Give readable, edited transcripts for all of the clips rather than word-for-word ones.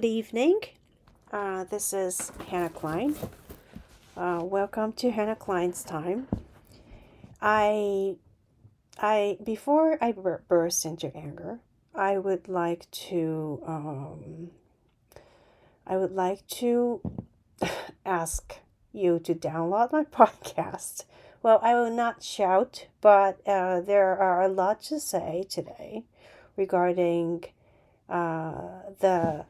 good evening. This is Hannah Klein. Welcome to Hannah Klein's time. Before I burst into anger, I would like to ask you to download my podcast. Well, I will not shout, but there are a lot to say today regarding the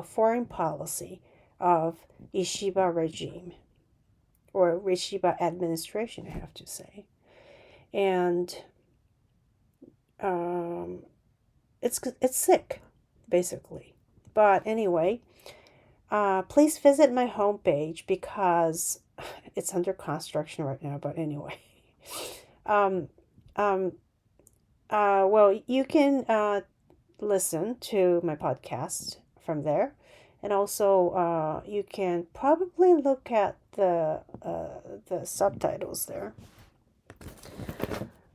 foreign policy of Ishiba regime or Ishiba administration, I have to say. And it's sick, basically. But anyway, please visit my homepage because it's under construction right now. But anyway, well, you can listen to my podcast from there, and also you can probably look at the subtitles there.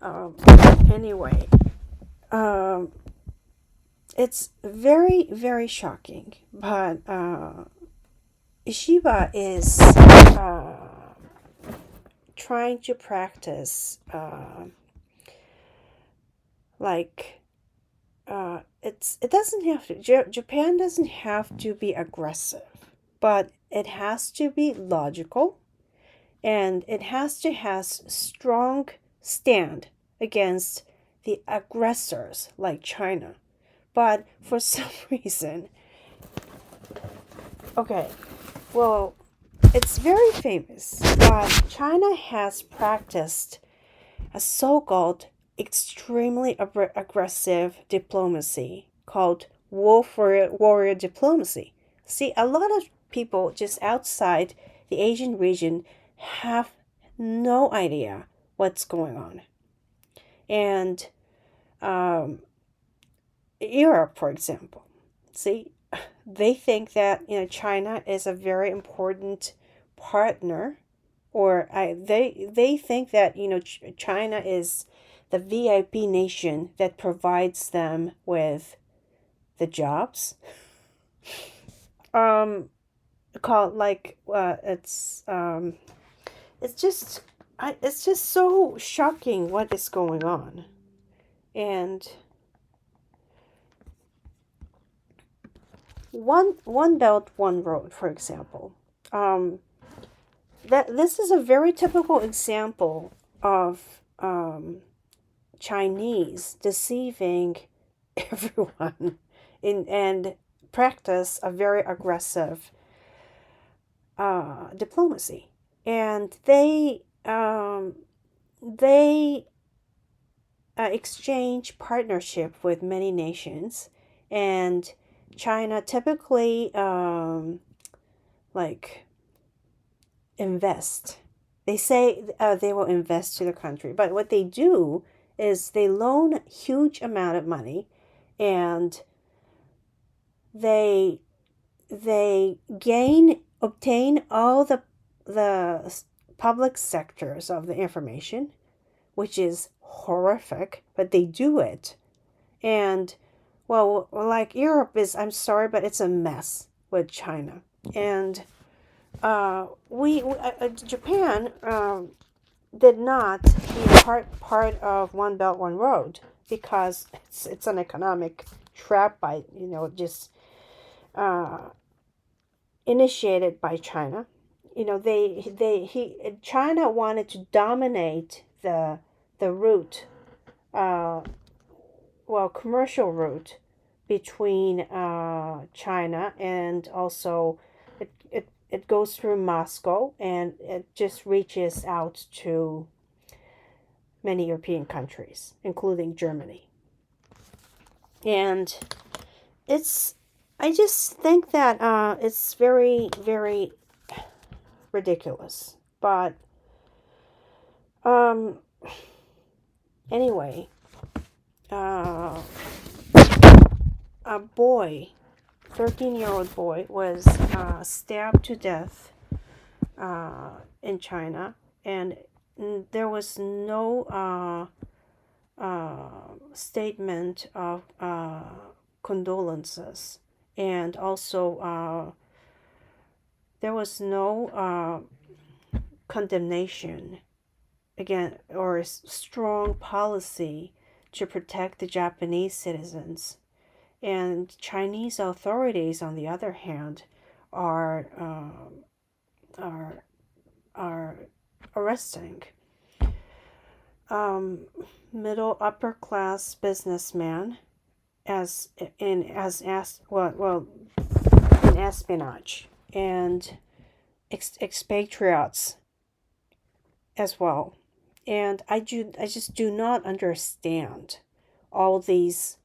Anyway, it's very, very shocking, but Ishiba is trying to practice Japan doesn't have to be aggressive, but it has to be logical, and it has to have strong stand against the aggressors like China. But for some reason, it's very famous, but China has practiced a so-called extremely aggressive diplomacy called warrior diplomacy. See, a lot of people just outside the Asian region have no idea what's going on. And Europe, for example, see, they think that China is a very important partner, or they think that China is the VIP nation that provides them with the jobs. It's just so shocking what is going on, and one belt, one road, for example. This is a very typical example of Chinese deceiving everyone and practice a very aggressive diplomacy, and they exchange partnership with many nations, and China typically invest. They say they will invest to the country, but what they do is they loan a huge amount of money, and they obtain all the public sectors of the information, which is horrific, but they do it. And well, like Europe is, I'm sorry, but it's a mess with China. And Japan did not be part of One Belt, One Road because it's an economic trap by just initiated by China. China wanted to dominate the route, commercial route between China, and also it goes through Moscow, and it just reaches out to many European countries, including Germany. And I just think that it's very, very ridiculous. But anyway, a boy, 13-year-old boy, was stabbed to death in China, and there was no statement of condolences, and also there was no condemnation again or a strong policy to protect the Japanese citizens. And Chinese authorities, on the other hand, are are are arresting middle upper class businessmen as in espionage, and expatriates as well. And I just do not understand all these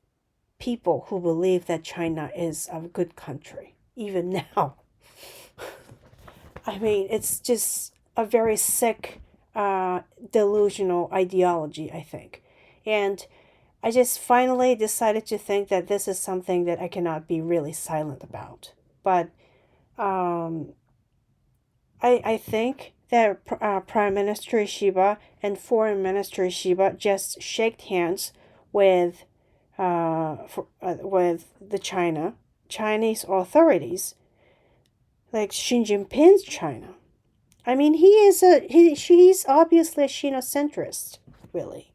people who believe that China is a good country, even now. I mean, it's just a very sick, delusional ideology, I think. And I just finally decided to think that this is something that I cannot be really silent about. But um, I think that Prime Minister Ishiba and Foreign Minister Ishiba just shaked hands with with the Chinese authorities, like Xi Jinping's China. I mean, he's obviously a Sinocentrist, really.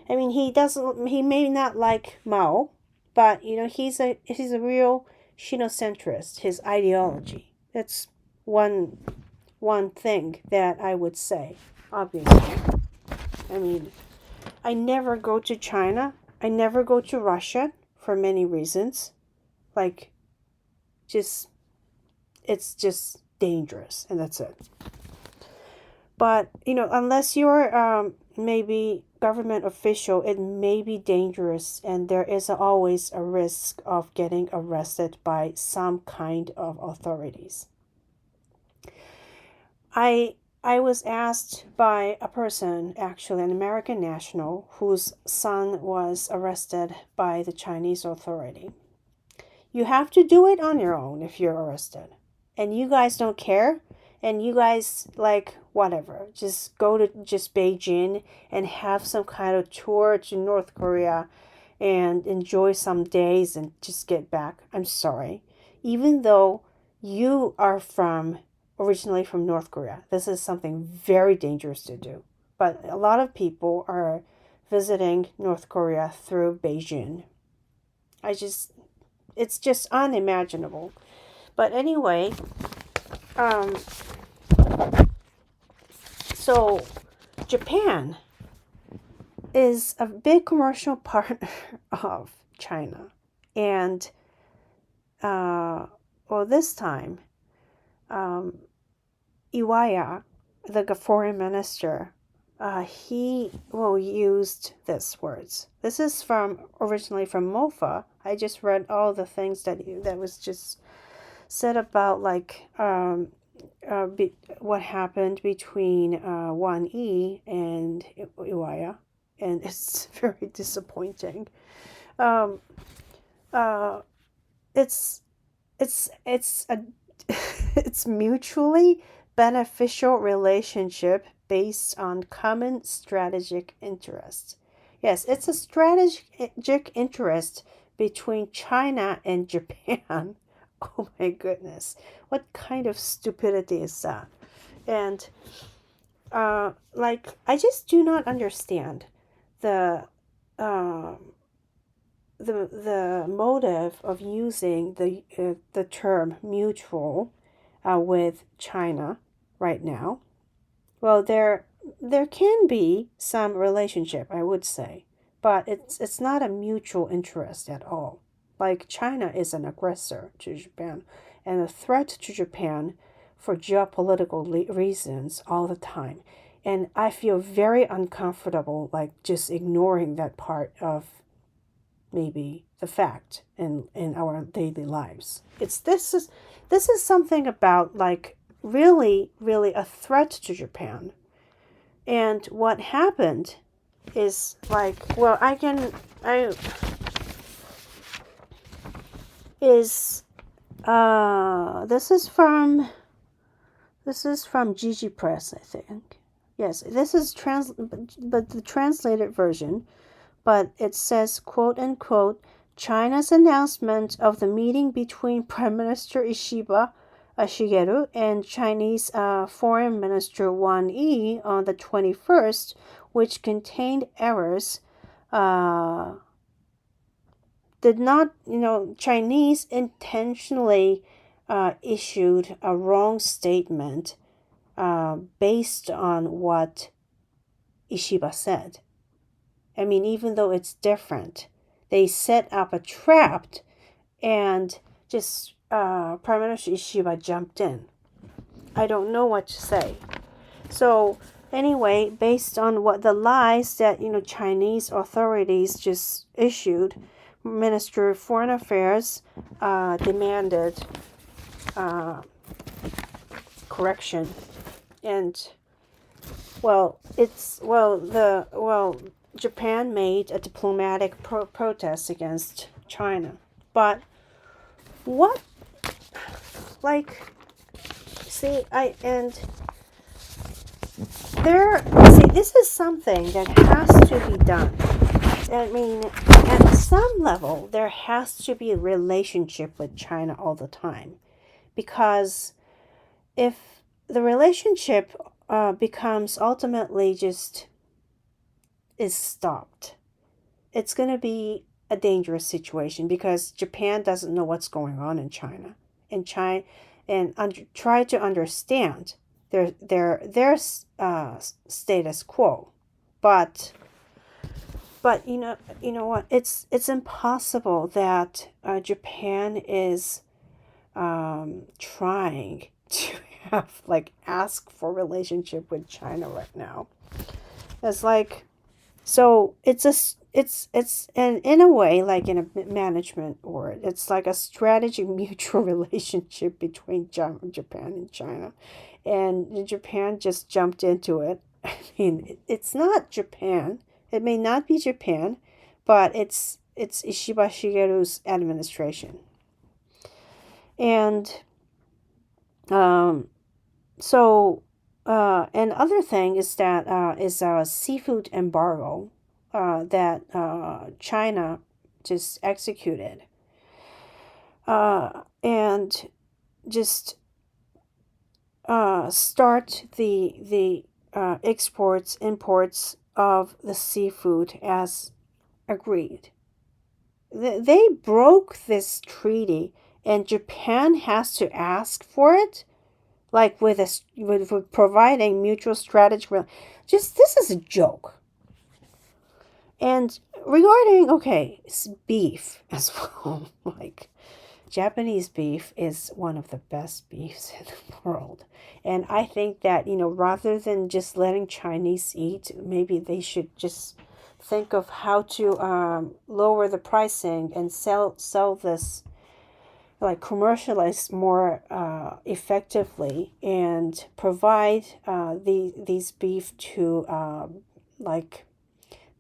I mean, he may not like Mao, but he's a real Sinocentrist. His ideology. That's one one thing that I would say, obviously. I mean, I never go to China. I never go to Russia for many reasons. Like, just, it's just dangerous, and that's it. But, unless you're maybe government official, it may be dangerous, and there is always a risk of getting arrested by some kind of authorities. I was asked by a person, actually an American national, whose son was arrested by the Chinese authority. You have to do it on your own if you're arrested. And you guys don't care. And you guys, like, whatever. Just go to just Beijing and have some kind of tour to North Korea and enjoy some days and just get back. I'm sorry. Even though you are originally from North Korea, this is something very dangerous to do. But a lot of people are visiting North Korea through Beijing. It's just unimaginable. But anyway, so Japan is a big commercial partner of China. And, this time, Iwaya, the foreign minister, he used these words. This is originally from Mofa. I just read all the things that was just said about, like, what happened between Wang Yi and Iwaya, and it's very disappointing. It's a it's mutually beneficial relationship based on common strategic interest. Yes, it's a strategic interest between China and Japan. Oh my goodness. What kind of stupidity is that? And I just do not understand the motive of using the term mutual with China right now. Well, there can be some relationship, I would say, but it's not a mutual interest at all. Like, China is an aggressor to Japan and a threat to Japan for geopolitical reasons all the time. And I feel very uncomfortable, like, just ignoring that part of maybe the fact in our daily lives. This is something about, like, really, really a threat to Japan. And what happened is, like, well, this is from Gigi Press, I think. Yes, this is but the translated version, but it says, quote unquote, China's announcement of the meeting between Prime Minister Ishiba Shigeru and Chinese Foreign Minister Wang Yi on the 21st, which contained errors, did not, Chinese intentionally issued a wrong statement based on what Ishiba said. I mean, even though it's different, they set up a trap and just Prime Minister Ishiba jumped in. I don't know what to say. So anyway, based on what the lies that Chinese authorities just issued, Minister of Foreign Affairs demanded correction, and Japan made a diplomatic protest against China, but what, this is something that has to be done. I mean, at some level, there has to be a relationship with China all the time, because if the relationship becomes ultimately just is stopped, it's going to be a dangerous situation, because Japan doesn't know what's going on in China, and try to understand their status quo, but you know what? It's impossible that Japan is trying to have ask for relationship with China right now. It's so it's in a way, like in a management word, it's like a strategic mutual relationship between Japan and China, and Japan just jumped into it. I mean, it's not Japan. It may not be Japan, but it's Ishiba Shigeru's administration. And and other thing is that is a seafood embargo that China just executed, and just start the exports imports of the seafood as agreed. They broke this treaty, and Japan has to ask for it, with providing mutual strategy. Just, this is a joke. And regarding beef as well, Japanese beef is one of the best beefs in the world. And I think that, rather than just letting Chinese eat, maybe they should just think of how to lower the pricing and sell this, commercialize more effectively, and provide these beef to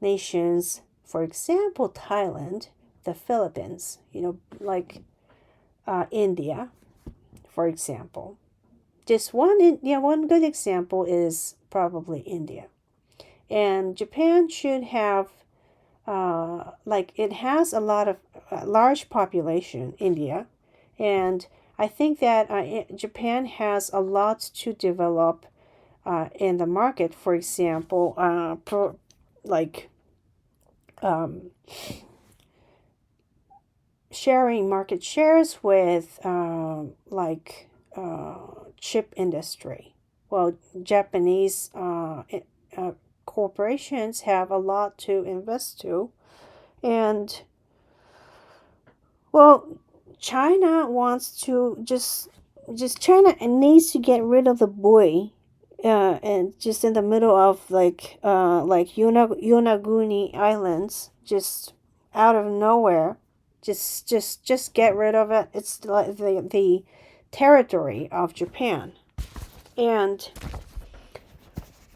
nations, for example, Thailand, the Philippines, India, for example. Just one good example is probably India. And Japan should have, it has a lot of large population, India, and I think that Japan has a lot to develop in the market. For example, sharing market shares with chip industry. Well, Japanese corporations have a lot to invest to, and China wants to China needs to get rid of the buoy, and just in the middle of Yonaguni Islands, just out of nowhere. Just get rid of it. It's like the territory of Japan. And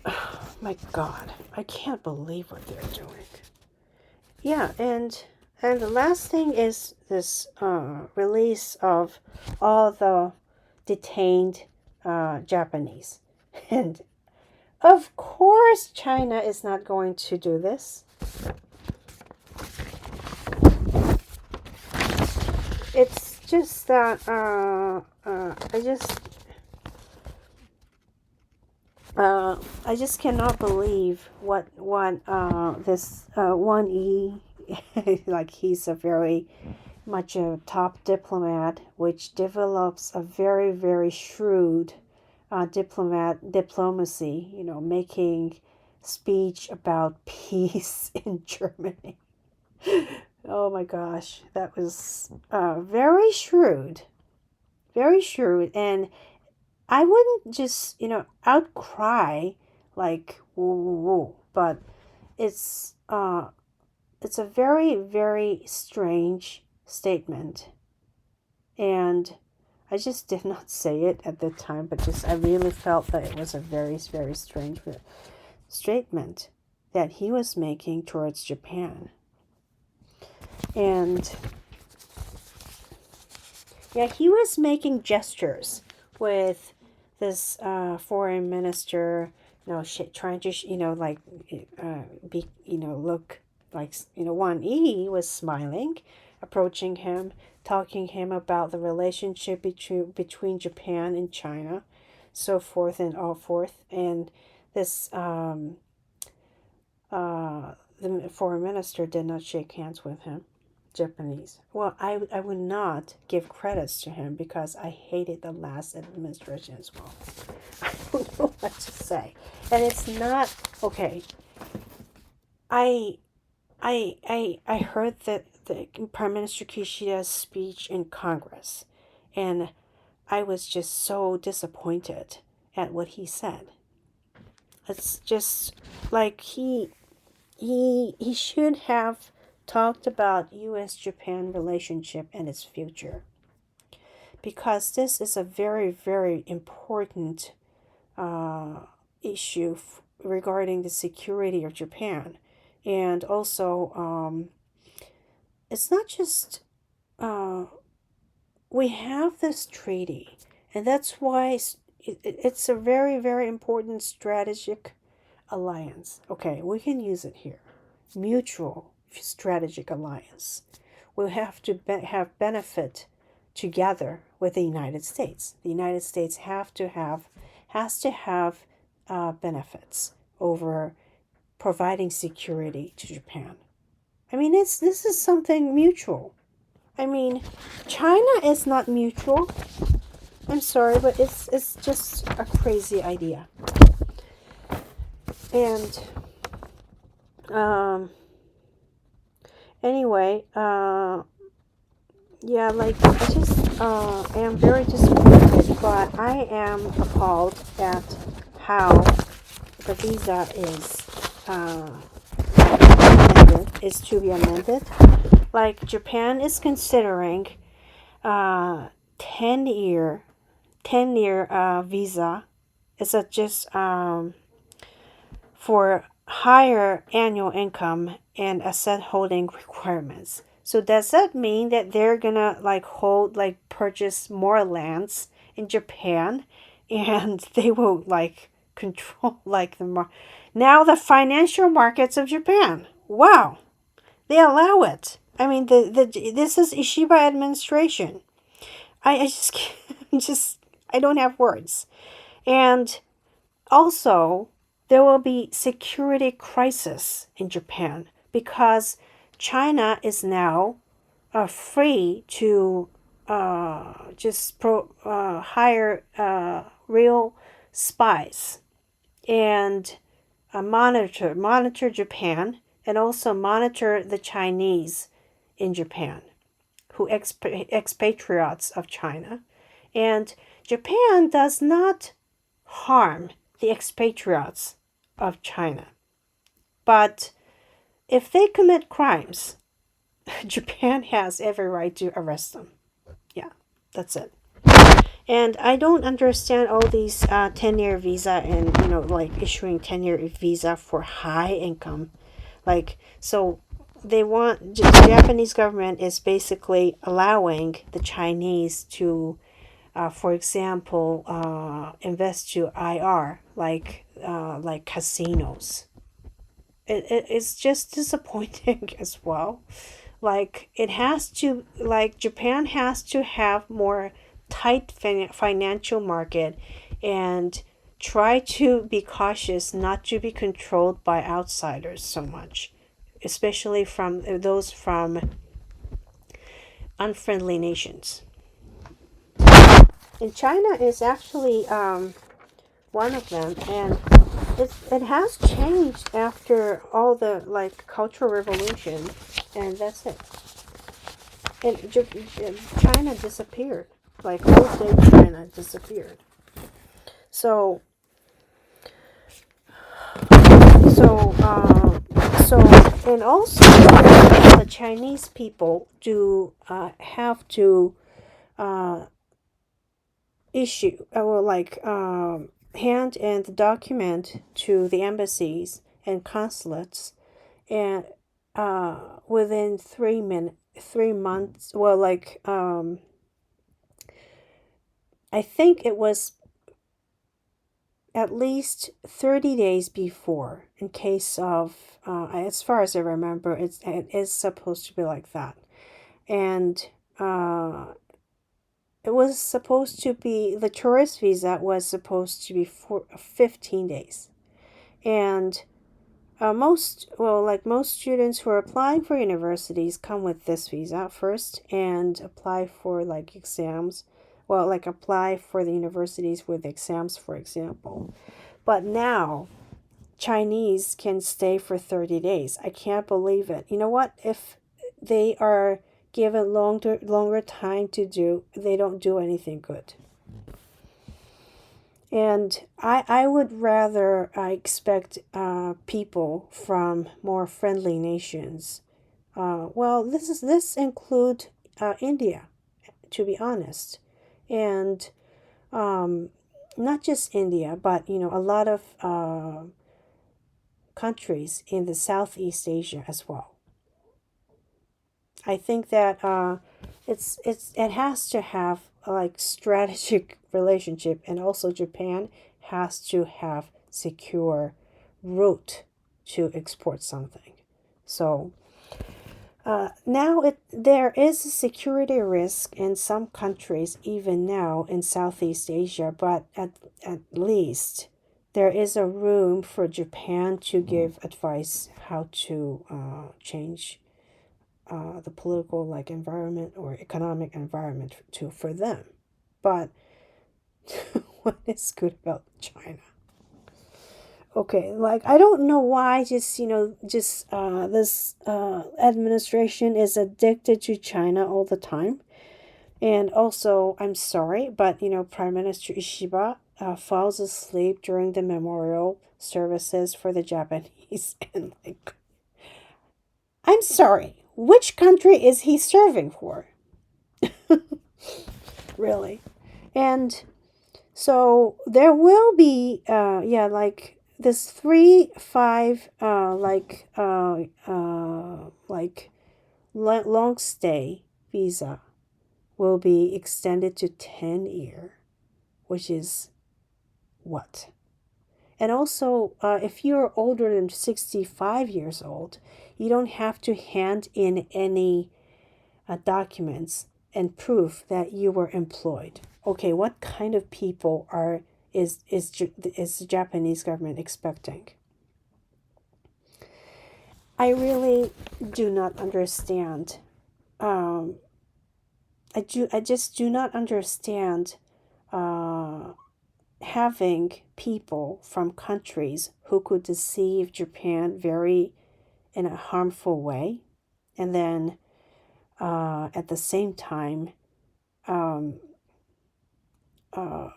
oh my God, I can't believe what they're doing. Yeah, and the last thing is this release of all the detained Japanese. And of course China is not going to do this. it's just that I just cannot believe what this Wang Yi like he's a very much a top diplomat, which develops a very very shrewd diplomacy. Making speech about peace in Germany. Oh my gosh, that was very shrewd, very shrewd, and I wouldn't just, outcry like whoa, whoa, whoa, but it's uh it's a very very strange statement, and I just did not say it at the time, but just I really felt that it was a very very strange statement that he was making towards Japan. And yeah, he was making gestures with this foreign minister, trying to, be, look like, Wang Yi was smiling, approaching him, talking him about the relationship between Japan and China, so forth and all forth. And this, the foreign minister did not shake hands with him. Japanese. Well, I would not give credits to him because I hated the last administration as well. I don't know what to say. And it's not okay. I heard that the Prime Minister Kishida's speech in Congress, and I was just so disappointed at what he said. It's just like he should have talked about U.S.-Japan relationship and its future, because this is a very, very important issue regarding the security of Japan. And also, it's not just, we have this treaty, and that's why it's a very, very important strategic alliance. Okay, we can use it here. Mutual strategic alliance. We'll have to have benefit together with the United States. The United States has to have benefits over providing security to Japan. I mean, this is something mutual. I mean, China is not mutual. I'm sorry, but it's just a crazy idea. And anyway, yeah, like I just am very disappointed, but I am appalled at how the visa is to be amended. Like Japan is considering 10-year visa. It's just for higher annual income and asset holding requirements. So does that mean that they're gonna purchase more lands in Japan, and they will control now the financial markets of Japan? Wow, they allow it. I mean, this is Ishiba administration. I just I don't have words. And also, there will be security crisis in Japan because China is now free to hire real spies and monitor Japan, and also monitor the Chinese in Japan who expatriates of China. And Japan does not harm the expatriates of China. But if they commit crimes, Japan has every right to arrest them. Yeah, that's it. And I don't understand all these 10-year visa and, issuing 10-year visa for high income. So they want, the Japanese government is basically allowing the Chinese to, for example, invest to IR, like casinos. It's just disappointing as well. like it has to, like Japan has to have more tight financial market and try to be cautious not to be controlled by outsiders so much, especially from those from unfriendly nations. And China is actually one of them, and it has changed after all the like cultural revolution, and that's it. And China disappeared, like old day China disappeared. So so so and also the Chinese people do have to uh, issue or like hand and document to the embassies and consulates, and within 3 months, well, like I think it was at least 30 days before, in case of as far as I remember, it is supposed to be like that. And it was supposed to be, the tourist visa was supposed to be for 15 days. And most students who are applying for universities come with this visa first and apply for like exams. Well, like apply for the universities with exams, for example. But now Chinese can stay for 30 days. I can't believe it. You know what? If they are given longer time to do, they don't do anything good. And I would rather expect people from more friendly nations. Well, this include India, to be honest, and not just India, but a lot of countries in the Southeast Asia as well. I think that it has to have like strategic relationship, and also Japan has to have secure route to export something. So now there is a security risk in some countries, even now in Southeast Asia, but at least there is a room for Japan to give advice how to change the political like environment or economic environment for them. But what is good about China? Okay, like I don't know why just this administration is addicted to China all the time. And also, I'm sorry, but Prime Minister Ishiba falls asleep during the memorial services for the Japanese, and like, I'm sorry, which country is he serving for? Really? And so there will be, like this 3-5, long stay visa will be extended to 10-year, which is what? And also, if you're older than 65 years old, you don't have to hand in any documents and proof that you were employed. Okay, what kind of people is the Japanese government expecting? I really do not understand. I just do not understand having people from countries who could deceive Japan very in a harmful way, and then at the same time, um, uh,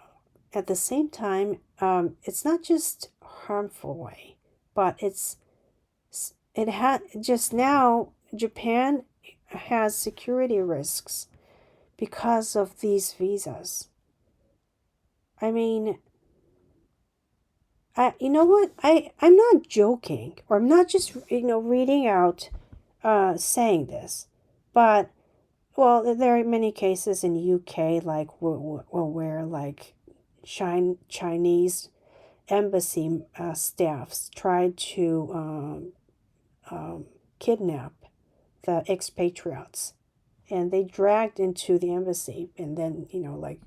it's not just harmful way, but it had just now Japan has security risks because of these visas. I mean, you know what? I'm not joking, or I'm not just reading out, saying this, but well, there are many cases in UK like where like Chinese embassy staffs tried to kidnap the expatriates, and they dragged into the embassy, and then like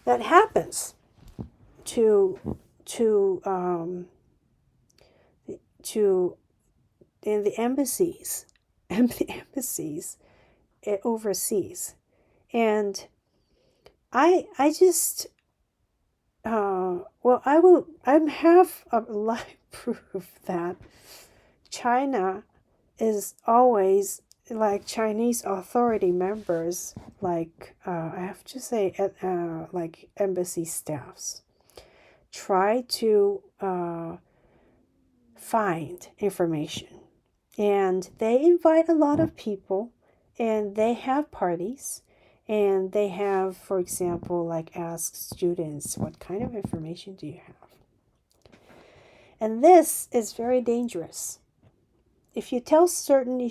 that happens to to in the embassies and the embassies overseas. And I just well, I have a live proof that China is always like Chinese authority members, like I have to say like embassy staffs try to find information, and they invite a lot of people, and they have parties, and they have, for example, like ask students, what kind of information do you have? And this is very dangerous. If you tell certain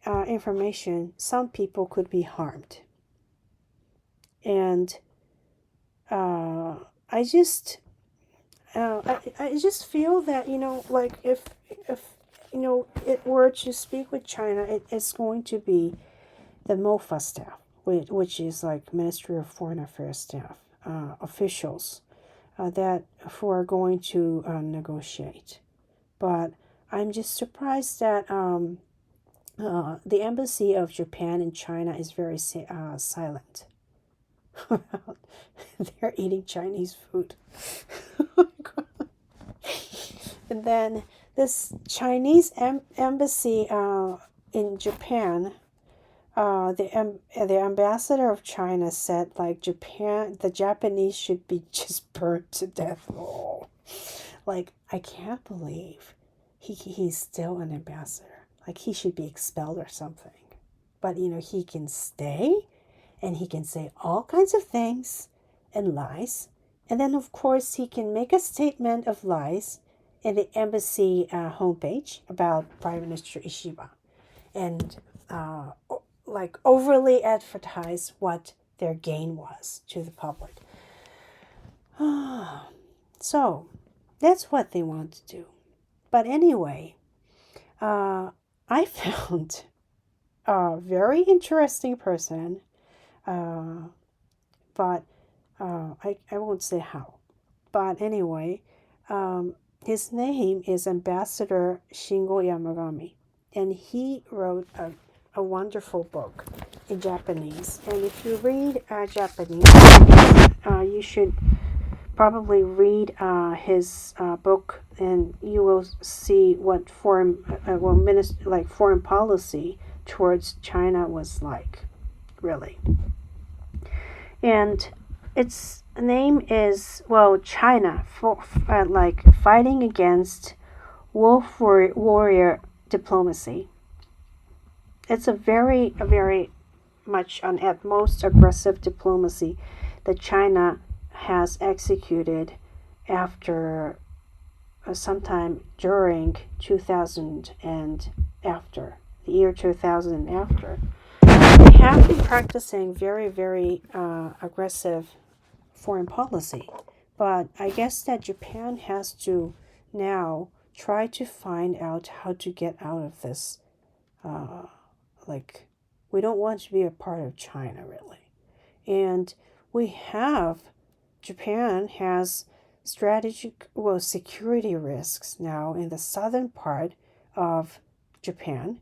information, some people could be harmed. And I just I just feel that like if it were to speak with China, it's going to be the MOFA staff, which is like Ministry of Foreign Affairs staff officials that who are going to negotiate. But I'm just surprised that the embassy of Japan in China is very silent. They're eating Chinese food. And then this Chinese embassy in Japan, the ambassador of China said like the Japanese should be just burned to death. Oh, like I can't believe he's still an ambassador. Like he should be expelled or something. But he can stay, and he can say all kinds of things and lies. And then, of course, he can make a statement of lies in the embassy homepage about Prime Minister Ishiba, and like overly advertise what their gain was to the public. So that's what they want to do. But anyway, I found a very interesting person, but I won't say how. But anyway, his name is Ambassador Shingo Yamagami, and he wrote a wonderful book in Japanese. And if you read Japanese, you should probably read his book, and you will see what foreign policy towards China was like, really. And its name is, well, China for like fighting against wolf warrior diplomacy. It's a very much at most aggressive diplomacy that China has executed after sometime during 2000 and after the year 2000 and after. They have been practicing very aggressive foreign policy, but I guess that Japan has to now try to find out how to get out of this. Like, we don't want to be a part of China, really. And Japan has security risks now in the southern part of Japan,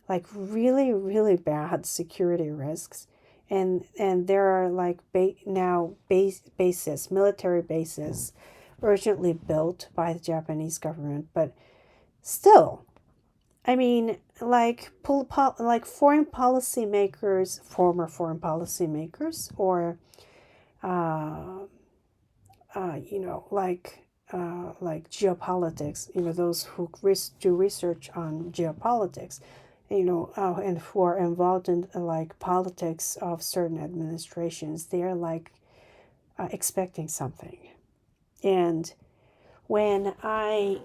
like really bad security risks. And there are like military bases urgently built by the Japanese government. But still, I mean, like foreign policy makers, former foreign policy makers, or like geopolitics, those who do research on geopolitics, and who are involved in like politics of certain administrations, they're like expecting something. And when I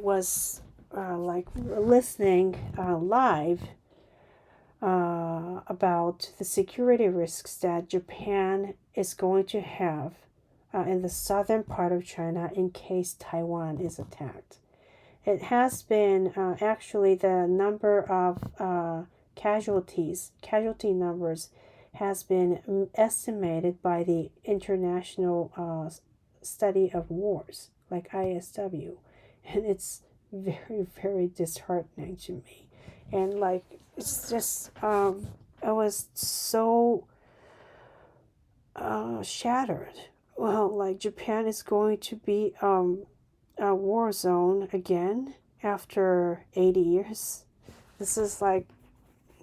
was like listening live about the security risks that Japan is going to have in the southern part of China in case Taiwan is attacked. it has been actually the number of casualty numbers has been estimated by the International Study of Wars, like ISW, and it's very, very disheartening to me. And like, it's just, I was so shattered. Well, like, Japan is going to be a war zone again after 80 years. This is like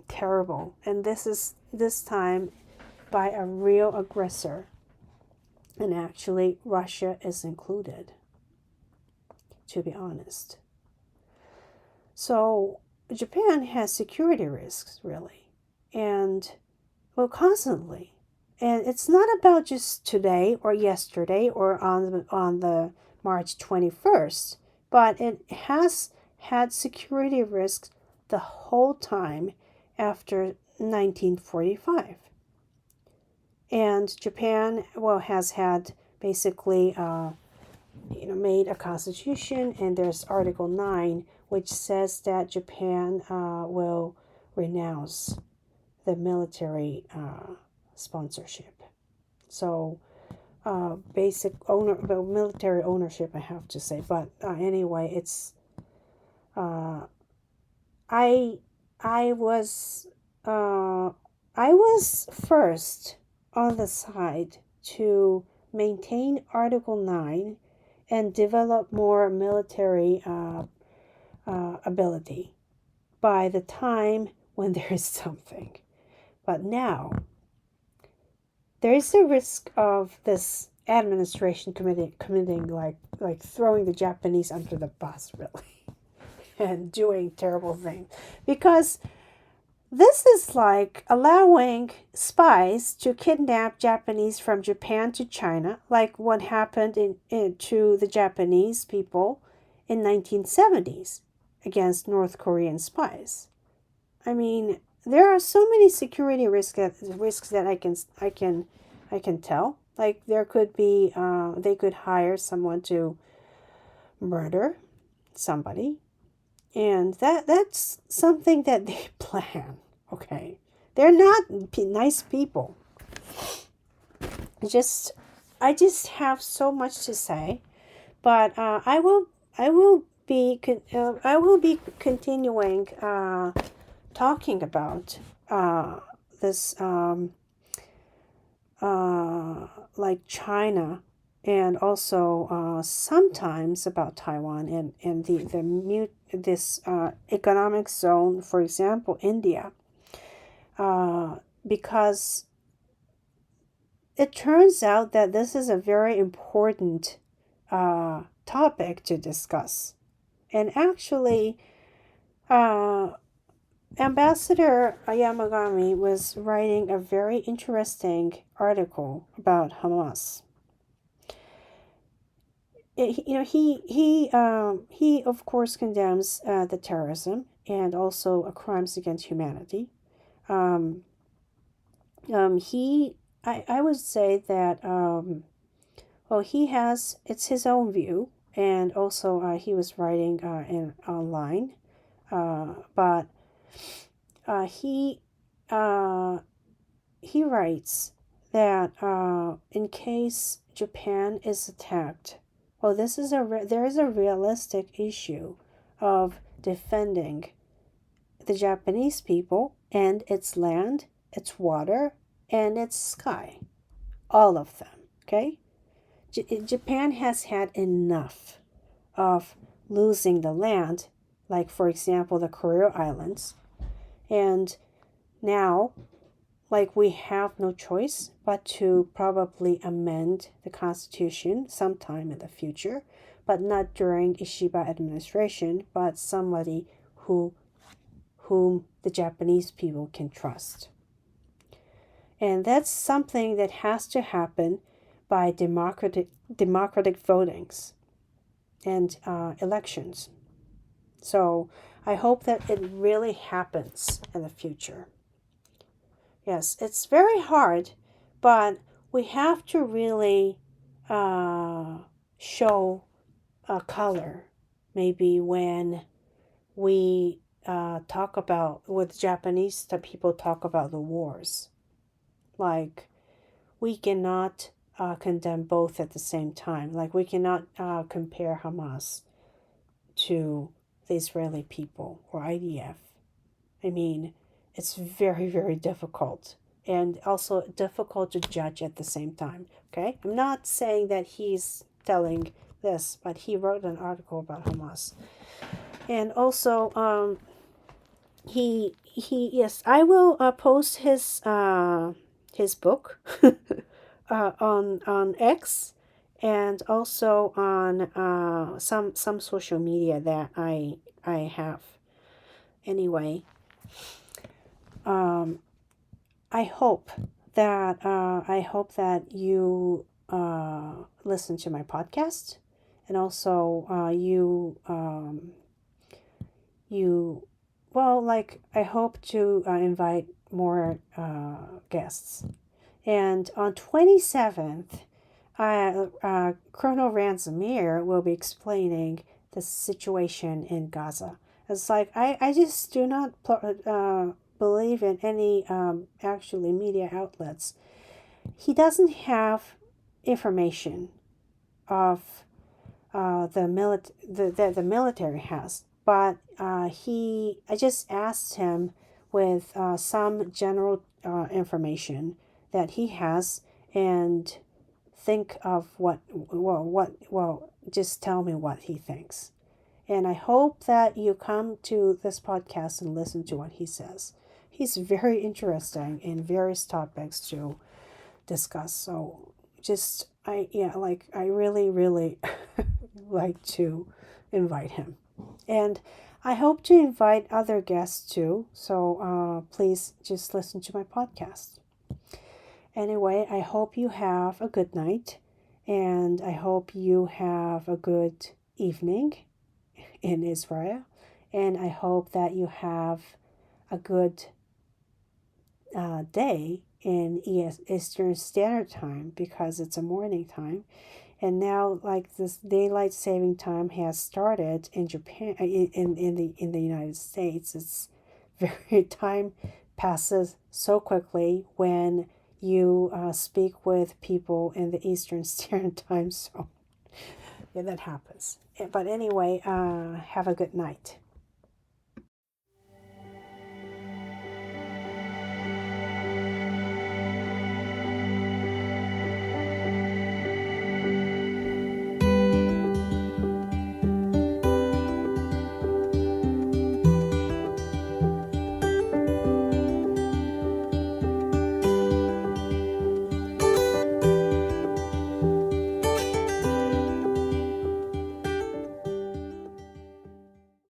terrible. And this time by a real aggressor. And actually, Russia is included, to be honest. So, Japan has security risks, really. And, well, constantly. And it's not about just today or yesterday or on the March 21st, but it has had security risks the whole time after 1945. And Japan, well, has had basically, made a constitution, and there's Article 9, which says that Japan will renounce the military sponsorship. So, military ownership, I have to say. But anyway, it's, I was first on the side to maintain Article 9 and develop more military ability by the time when there is something. But now, there is a risk of this administration committing like throwing the Japanese under the bus, really, and doing terrible things. Because this is like allowing spies to kidnap Japanese from Japan to China, like what happened to the Japanese people in 1970s against North Korean spies. I mean, there are so many security risks that I can tell. Like, there could be they could hire someone to murder somebody, and that's something that they plan. Okay, they're not nice people. I just have so much to say, but I will be continuing talking about this like China, and also sometimes about Taiwan and this economic zone, for example, India, because it turns out that this is a very important topic to discuss. And actually, Ambassador Yamagami was writing a very interesting article about Hamas. He of course condemns the terrorism and also crimes against humanity. I would say that it's his own view, and also he was writing online, but he writes that in case Japan is attacked, well, there is a realistic issue of defending the Japanese people and its land, its water, and its sky, all of them. Okay, Japan has had enough of losing the land, like, for example, the Kuril Islands. And now, like, we have no choice but to probably amend the Constitution sometime in the future, but not during Ishiba administration, but somebody whom the Japanese people can trust. And that's something that has to happen by democratic votings and elections. So I hope that it really happens in the future. Yes, it's very hard, but we have to really show a color maybe when we talk about, with Japanese people talk about the wars. Like, we cannot condemn both at the same time. Like, we cannot compare Hamas to the Israeli people or IDF. I mean, it's very, very difficult and also difficult to judge at the same time. Okay? I'm not saying that he's telling this, but he wrote an article about Hamas. And also, yes, I will post his book on X, and also on some social media that I have. Anyway, I hope that you listen to my podcast, and also you well, like, I hope to invite more guests. And on 27th, Colonel Ransomir will be explaining the situation in Gaza. It's like, I just do not believe in any actually media outlets. He doesn't have information of the military has, but I just asked him with some general information that he has, and think of just tell me what he thinks. And I hope that you come to this podcast and listen to what he says. He's very interesting in various topics to discuss. So I really, really like to invite him. And I hope to invite other guests too. So please just listen to my podcast. Anyway, I hope you have a good night, and I hope you have a good evening in Israel, and I hope that you have a good day in Eastern Standard Time, because it's a morning time. And now, like, this daylight saving time has started in Japan, in the United States. It's very time passes so quickly when you speak with people in the Eastern Standard Time. So yeah, that happens. But anyway, have a good night.